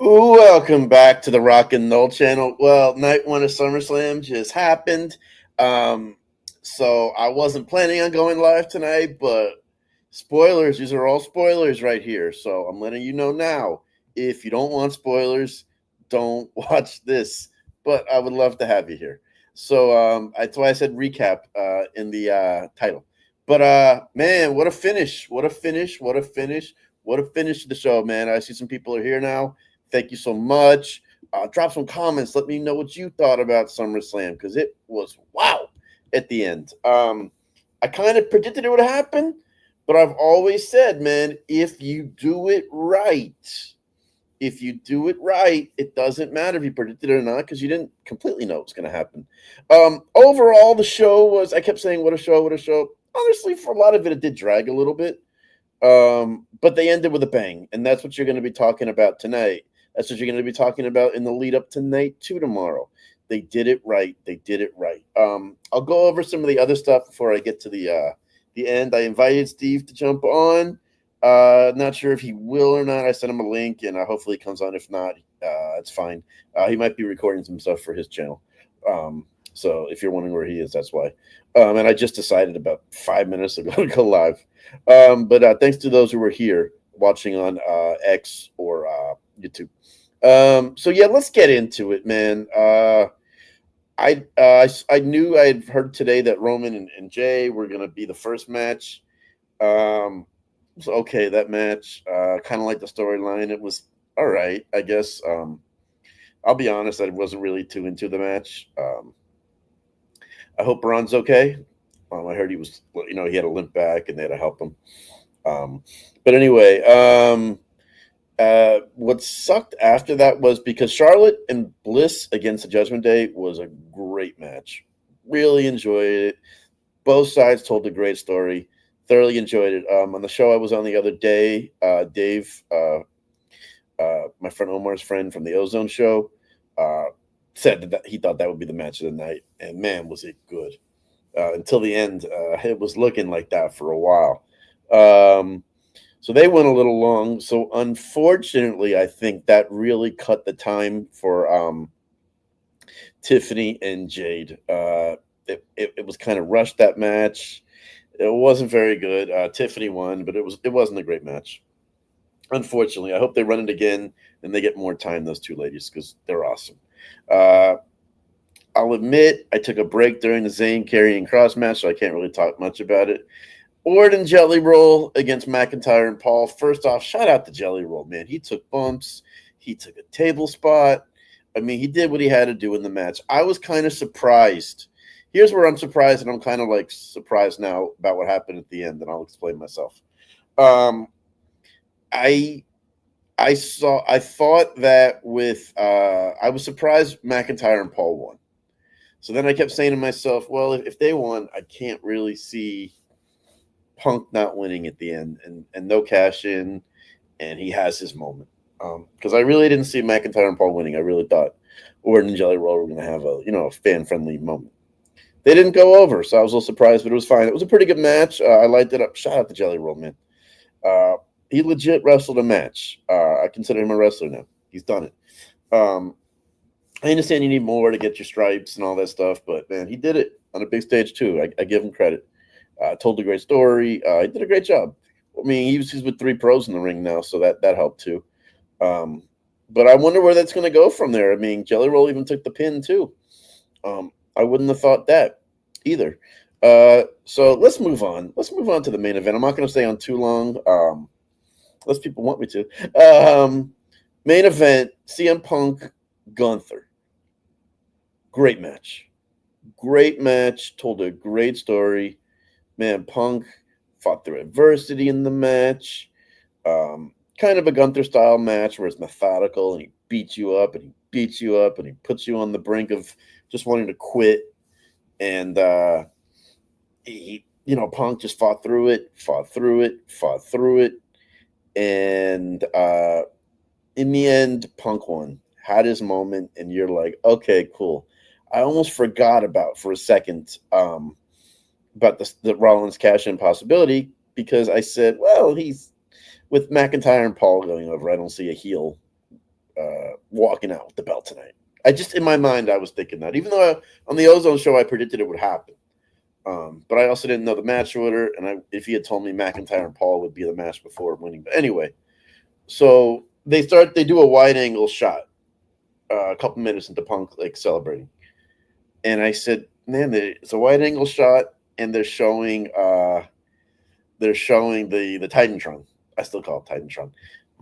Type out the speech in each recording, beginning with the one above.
Welcome back to the Rock and Roll channel. Well, night one of SummerSlam just happened. Um, so I wasn't planning on going live tonight, but spoilers, these are all spoilers right here. So I'm letting you know now. If you don't want spoilers, don't watch this. But I would love to have you here. So that's why I said recap in the title. But man, what a finish. What a finish. What a finish. What a finish to the show, man. I see some people are here now. Thank you so much. Drop some comments. Let me know what you thought about SummerSlam because it was wow at the end. I kind of predicted it would happen, but I've always said, man, if you do it right, it doesn't matter if you predicted it or not because you didn't completely know what's going to happen. Overall, the show was, I kept saying, what a show, what a show. Honestly, for a lot of it, it did drag a little bit. But they ended with a bang, and that's what you're going to be talking about tonight. That's what you're going to be talking about in the lead up to night two tomorrow. They did it right. They did it right. I'll go over some of the other stuff before I get to the end. I invited Steve to jump on. Not sure if he will or not. I sent him a link, and hopefully he comes on. If not, it's fine. He might be recording some stuff for his channel. So if you're wondering where he is, that's why. And I just decided about 5 minutes ago to go live. But thanks to those who were here watching on X or YouTube. So yeah, let's get into it, man. I knew I had heard today that Roman and Jay were going to be the first match. So okay, that match, kind of like the storyline. It was all right, I guess. I'll be honest, I wasn't really too into the match. I hope Braun's okay. I heard he was, he had a limp back and they had to help him. But anyway, what sucked after that was because Charlotte and Bliss against the Judgment Day was a great match. Really enjoyed it. Both sides told a great story. Thoroughly enjoyed it. On the show I was on the other day, Dave, my friend Omar's friend from the Ozone show, said that he thought that would be the match of the night. And man, was it good. Until the end, it was looking like that for a while. So they went a little long. So unfortunately, I think that really cut the time for Tiffany and Jade. It was kind of rushed, that match. It wasn't very good. Tiffany won, but it wasn't a great match. Unfortunately, I hope they run it again and they get more time, those two ladies, because they're awesome. I'll admit I took a break during the Zayn Karrion Cross match, so I can't really talk much about it. Orton Jelly Roll against McIntyre and Paul. First off, shout out to Jelly Roll, man. He took bumps. He took a table spot. I mean, he did what he had to do in the match. I was kind of surprised. Here's where I'm surprised, and I'm kind of like surprised now about what happened at the end, and I'll explain myself. I thought that I was surprised McIntyre and Paul won. So then I kept saying to myself, well, if they won, I can't really see Punk not winning at the end and no cash in, and he has his moment. Because I really didn't see McIntyre and Paul winning. I really thought Orton and Jelly Roll were going to have a fan-friendly moment. They didn't go over, so I was a little surprised, but it was fine. It was a pretty good match. I liked it up. Shout out to Jelly Roll, man. He legit wrestled a match. I consider him a wrestler now. He's done it. I understand you need more to get your stripes and all that stuff, but man, he did it on a big stage too. I give him credit. Told a great story. He did a great job. I mean, he's with 3 pros in the ring now, so that helped too. But I wonder where that's going to go from there. I mean, Jelly Roll even took the pin too. I wouldn't have thought that either. So let's move on. Let's move on to the main event. I'm not going to stay on too long, unless people want me to. Main event: CM Punk, Gunther. Great match. Great match. Told a great story. Man, Punk fought through adversity in the match. Kind of a Gunther style match where it's methodical and he beats you up and he beats you up and he puts you on the brink of just wanting to quit. And Punk just fought through it. And in the end, Punk won. Had his moment, and you're like, okay, cool. I almost forgot for a second about the Rollins cash-in possibility because I said, well, he's with McIntyre and Paul going over. I don't see a heel walking out with the belt tonight. In my mind, I was thinking that. Even though on the Ozone show, I predicted it would happen. But I also didn't know the match order. And if he had told me McIntyre and Paul would be the match before winning. But anyway, so they do a wide angle shot a couple minutes into Punk like celebrating. And I said, man, it's a wide angle shot, and they're showing the Titantron. I still call it Titantron.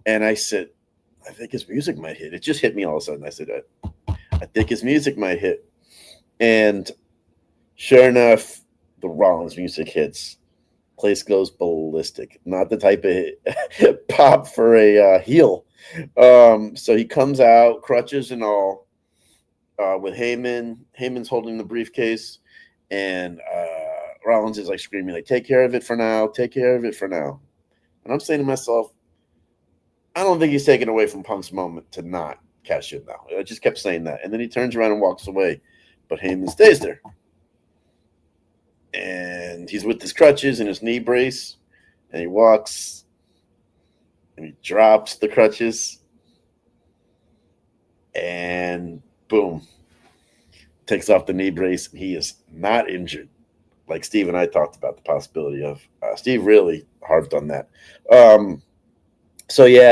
And I said, I think his music might hit. It just hit me all of a sudden. I said, I think his music might hit. And sure enough, the Rollins music hits. Place goes ballistic. Not the type of pop for a heel. So he comes out, crutches and all, with Heyman. Heyman's holding the briefcase, and Rollins is like screaming, like, take care of it for now. Take care of it for now. And I'm saying to myself, I don't think he's taken away from Punk's moment to not cash in now. I just kept saying that. And then he turns around and walks away. But Heyman stays there. And he's with his crutches and his knee brace. And he walks. And he drops the crutches. And boom. Takes off the knee brace. He is not injured. Like Steve and I talked about the possibility of. Steve really harped on that. So it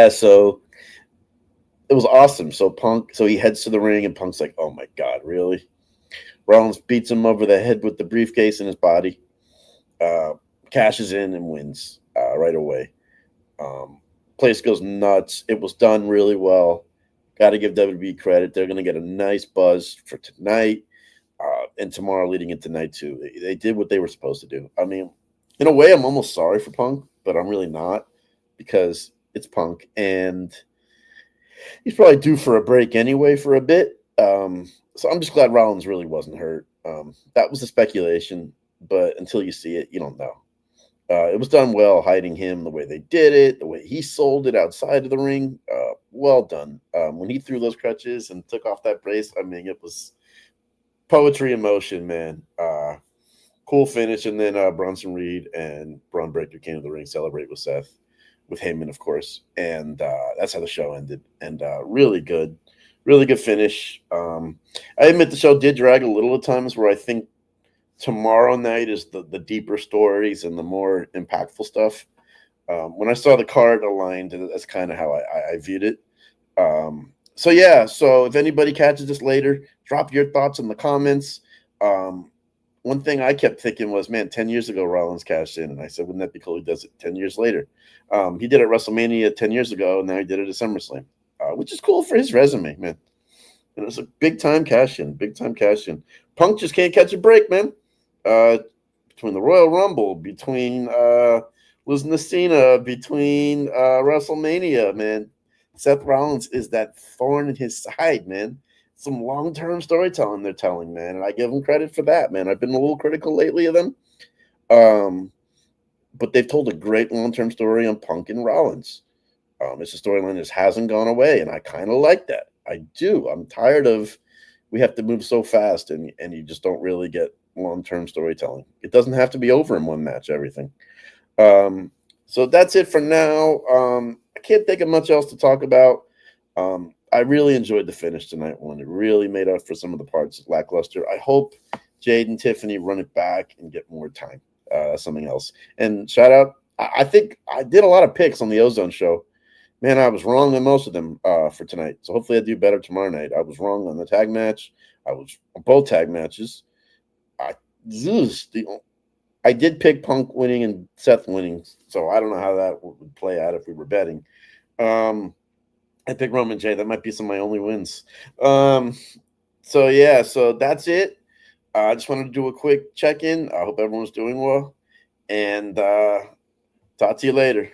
was awesome. So he heads to the ring, and Punk's like, oh my God, really? Rollins beats him over the head with the briefcase in his body, cashes in and wins right away. Place goes nuts. It was done really well. Got to give WWE credit. They're going to get a nice buzz for tonight and tomorrow leading into night 2. They did what they were supposed to do. I mean, in a way, I'm almost sorry for Punk, but I'm really not, because it's Punk, and he's probably due for a break anyway for a bit. So I'm just glad Rollins really wasn't hurt. That was the speculation, but until you see it, you don't know. It was done well, hiding him the way they did it, the way he sold it outside of the ring. Well done. When he threw those crutches and took off that brace, I mean, it was poetry in motion, man. Cool finish, and then Bronson Reed and Braun Breaker came to the ring, celebrate with Seth, with Heyman, of course, and that's how the show ended. And really good finish. I admit the show did drag a little at times, where I think tomorrow night is the deeper stories and the more impactful stuff. When I saw the card aligned, that's kind of how I viewed it. So if anybody catches this later, drop your thoughts in the comments. One thing I kept thinking was, man, 10 years ago, Rollins cashed in. And I said, wouldn't that be cool? He does it 10 years later. He did it at WrestleMania 10 years ago, and now he did it at SummerSlam, which is cool for his resume, man. And it's a big-time cash-in, Punk just can't catch a break, man. Between the Royal Rumble, between losing to Cena, between WrestleMania, man. Seth Rollins is that thorn in his side, man. Some long-term storytelling they're telling, man, and I give them credit for that, man. I've been a little critical lately of them, but they've told a great long-term story on Punk and Rollins. It's a storyline that just hasn't gone away, and I kind of like that. I do. I'm tired of we have to move so fast, and you just don't really get long-term storytelling. It doesn't have to be over in one match, everything. So that's it for now. I can't think of much else to talk about. I really enjoyed the finish tonight one. It really made up for some of the parts lackluster. I hope Jade and Tiffany run it back and get more time. Something else. And shout out, I think I did a lot of picks on the Ozone show. Man, I was wrong on most of them for tonight. So hopefully I do better tomorrow night. I was wrong on the tag match. I was on both tag matches. I did pick Punk winning and Seth winning, so I don't know how that would play out if we were betting. I picked Roman J. That might be some of my only wins. So that's it. I just wanted to do a quick check-in. I hope everyone's doing well, and talk to you later.